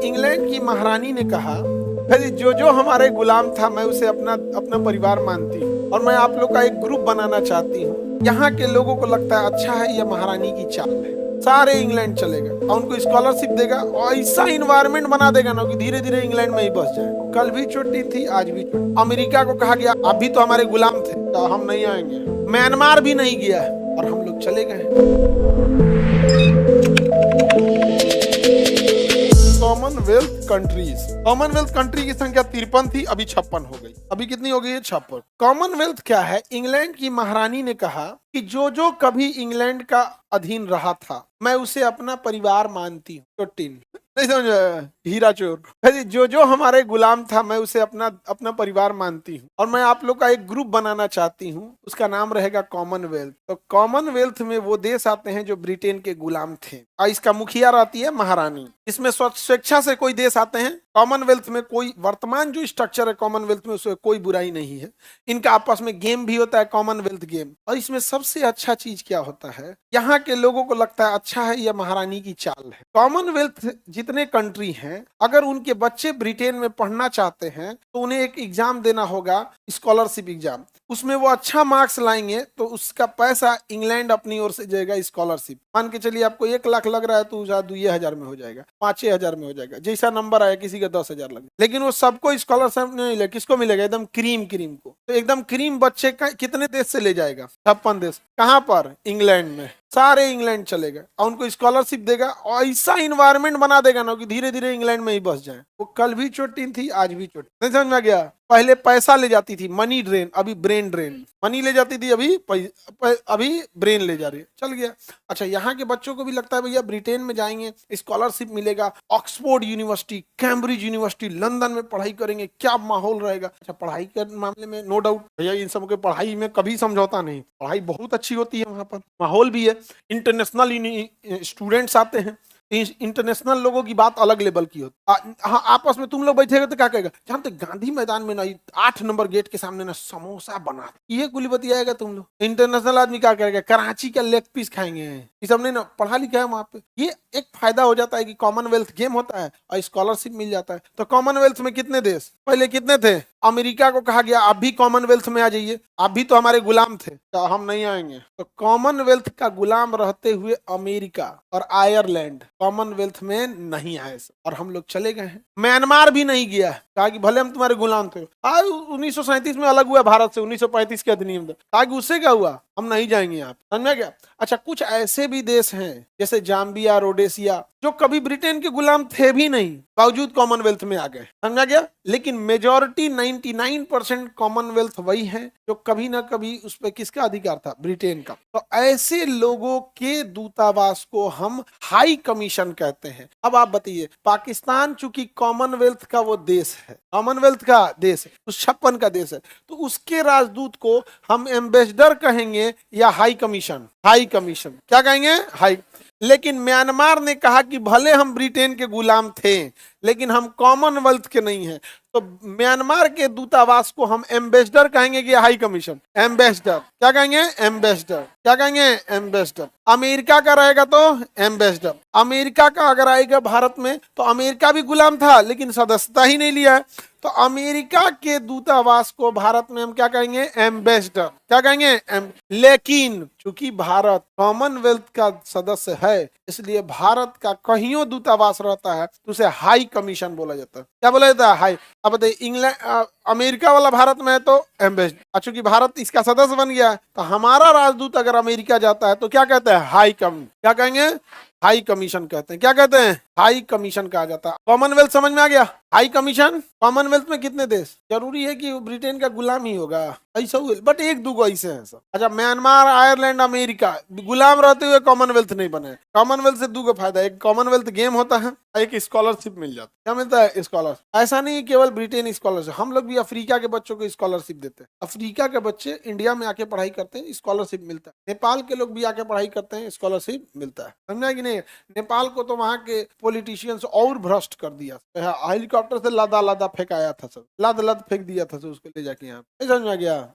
England की महारानी ने कहा, "अरे जो हमारे गुलाम था मैं उसे अपना अपना परिवार मानती हूँ और मैं आप लोग का एक ग्रुप बनाना चाहती हूँ। यहाँ के लोगों को लगता है अच्छा है, यह महारानी की चाल है। सारे इंग्लैंड चलेगा और उनको स्कॉलरशिप देगा और ऐसा इन्वायरमेंट बना देगा ना कि धीरे धीरे इंग्लैंड में ही बस जाए। कल भी छुट्टी थी, आज भी छुट्टी। अमेरिका को कहा गया आप भी तो हमारे गुलाम थे, तो हम नहीं आएंगे। म्यांमार भी नहीं गया और हम लोग चले गए। कॉमनवेल्थ कंट्री की संख्या 53 थी, अभी 56 हो गई। अभी कितनी हो गई है? 56। कॉमनवेल्थ क्या है? इंग्लैंड की महारानी ने कहा कि जो कभी इंग्लैंड का अधीन रहा था मैं उसे अपना परिवार मानती हूँ। 15 नहीं समझ आया? हीरा चोर। अरे जो हमारे गुलाम था मैं उसे अपना अपना परिवार मानती हूँ और मैं आप लोग का एक ग्रुप बनाना चाहती हूँ, उसका नाम रहेगा कॉमनवेल्थ। तो कॉमनवेल्थ में वो देश आते हैं जो ब्रिटेन के गुलाम थे और इसका मुखिया रहती है महारानी। इसमें स्वेच्छा से कोई देश आते हैं। कॉमनवेल्थ में कोई वर्तमान जो स्ट्रक्चर है कॉमनवेल्थ में उसमें कोई बुराई नहीं है। इनका आपस में गेम भी होता है, कॉमनवेल्थ गेम। और इसमें सबसे अच्छा चीज क्या होता है, यहाँ के लोगों को लगता है अच्छा है, यह महारानी की चाल है। कॉमनवेल्थ जितने कंट्री हैं, अगर उनके बच्चे ब्रिटेन में पढ़ना चाहते हैं तो उन्हें एक एग्जाम देना होगा, स्कॉलरशिप एग्जाम। उसमें वो अच्छा मार्क्स लाएंगे तो उसका पैसा इंग्लैंड अपनी ओर से देगा स्कॉलरशिप। मान के चलिए आपको 1 लाख लग रहा है तो 2,000 में हो जाएगा, 5,000 में हो जाएगा, जैसा नंबर आया। किसी का 10,000 लगे, लेकिन वो सबको स्कॉलरशिप नहीं मिलेगा। किसको मिलेगा? एकदम क्रीम को। तो एकदम क्रीम बच्चे का कितने देश से ले जाएगा? 56 देश। कहाँ पर? इंग्लैंड में। सारे इंग्लैंड चलेगा और उनको स्कॉलरशिप देगा और ऐसा इन्वायरमेंट बना देगा ना कि धीरे धीरे इंग्लैंड में ही बस जाए। वो कल भी चोटी थी, आज भी चोटी। नहीं समझ में गया? पहले पैसा ले जाती थी, मनी ड्रेन, अभी ब्रेन ड्रेन। मनी ले जाती थी, अभी ब्रेन ले जा रही है। चल गया। अच्छा, यहाँ के बच्चों को भी लगता है भैया ब्रिटेन में जाएंगे, स्कॉलरशिप मिलेगा, Oxford university, Cambridge university, London में पढ़ाई करेंगे, क्या माहौल रहेगा। अच्छा, पढ़ाई के मामले में नो डाउट भैया इन सब के पढ़ाई में कभी समझौता नहीं, पढ़ाई बहुत अच्छी होती है वहां पर, माहौल भी है, इंटरनेशनल स्टूडेंट्स आते हैं। इंटरनेशनल लोगों की बात अलग लेवल की होती। हाँ, आपस में तुम लोग बैठेगा तो क्या कहेगा, जानते गांधी मैदान में ना 8 नंबर गेट के सामने ना समोसा बना, ये कुली बतियाएगा तुम लोग। इंटरनेशनल आदमी क्या करेगा, कराची का लेग पीस खाएंगे। ये सब नहीं ना पढ़ा लिखा है वहां पे। ये एक फायदा हो जाता है कि कॉमनवेल्थ गेम होता है और स्कॉलरशिप मिल जाता है। तो कॉमनवेल्थ में कितने देश? पहले कितने थे? अमेरिका को कहा गया आप भी कॉमनवेल्थ में आ जाइए, आप भी तो हमारे गुलाम थे, तो हम नहीं आएंगे। तो कॉमनवेल्थ का गुलाम रहते हुए अमेरिका और आयरलैंड कॉमनवेल्थ में नहीं आए और हम लोग चले गए हैं। म्यांमार भी नहीं गया, कहा कि भले हम तुम्हारे गुलाम थे। 1937 में अलग हुआ भारत से, 1935 के अधिनियम में, कहा कि उससे क्या हुआ, हम नहीं जाएंगे यहाँ। समझ गया? अच्छा, कुछ ऐसे भी देश हैं जैसे जाम्बिया, रोडेशिया, जो कभी ब्रिटेन के गुलाम थे भी नहीं, बावजूद कॉमनवेल्थ में आ गए। समझा गया? लेकिन मेजॉरिटी 99% कॉमनवेल्थ वही है जो कभी ना कभी उस पर किसका अधिकार था? ब्रिटेन का। तो ऐसे लोगों के दूतावास को हम हाई कमीशन कहते हैं। अब आप बताइए, पाकिस्तान चूंकि कॉमनवेल्थ का वो देश है, कॉमनवेल्थ का देश है, उस 56 का देश है, तो उसके राजदूत को हम एम्बेसडर कहेंगे या हाई कमीशन? High commission. क्या कहेंगे? हाई। लेकिन म्यांमार ने कहा कि भले हम ब्रिटेन के गुलाम थे लेकिन हम कॉमनवेल्थ के नहीं हैं, तो म्यांमार के दूतावास को हम एम्बेसडर कहेंगे कि हाई कमीशन? एम्बेसडर। क्या कहेंगे? एम्बेसडर। क्या कहेंगे? एम्बेसडर। अमेरिका का रहेगा तो एम्बेसडर। अमेरिका का अगर आएगा भारत में तो अमेरिका भी गुलाम था लेकिन सदस्यता ही नहीं लिया है, तो अमेरिका के दूतावास को भारत में हम क्या कहेंगे? एम्बेसडर। क्या कहेंगे? लेकिन चूंकि भारत कॉमनवेल्थ का सदस्य है, इसलिए भारत का कहीं दूतावास रहता है तो उसे हाई कमीशन बोला जाता है। क्या बोला जाता है? हाई। अब बताइए, इंग्लैंड अमेरिका वाला भारत में है तो एम्बेसडर। चूंकि भारत इसका सदस्य बन गया है तो हमारा राजदूत अगर अमेरिका जाता है तो क्या कहते हैं? हाई कम। क्या कहेंगे? हाई कमीशन कहते हैं। क्या कहते हैं? हाई कमीशन कहा जाता है। कॉमनवेल्थ समझ में आ गया? High commission. कॉमनवेल्थ में कितने देश? जरूरी है कि ब्रिटेन का गुलाम ही होगा? ऐसा हुआ, बट एक दो ऐसे हैं सब। अच्छा, म्यांमार, आयरलैंड, अमेरिका गुलाम रहते हुए कॉमनवेल्थ नहीं बने। कॉमनवेल्थ से दो फायदा, एक कॉमनवेल्थ गेम होता है, एक स्कॉलरशिप मिल जाता है। क्या मिलता है? स्कॉलरशिप। ऐसा नहीं केवल ब्रिटेन स्कॉलरशिप, हम लोग भी अफ्रीका के बच्चों को स्कॉलरशिप देते हैं। अफ्रीका के बच्चे इंडिया में आके पढ़ाई करते हैं, स्कॉलरशिप मिलता है। नेपाल के लोग भी आके पढ़ाई करते हैं, स्कॉलरशिप मिलता है। समझा कि नहीं? नेपाल को तो वहां के पॉलिटिशियंस और भ्रष्ट कर दिया, हेलीकॉप्टर से लदा लदा फेंकाया था, सब लद लद फेंक दिया था उसको ले जाके यहाँ। समझ में आ गया?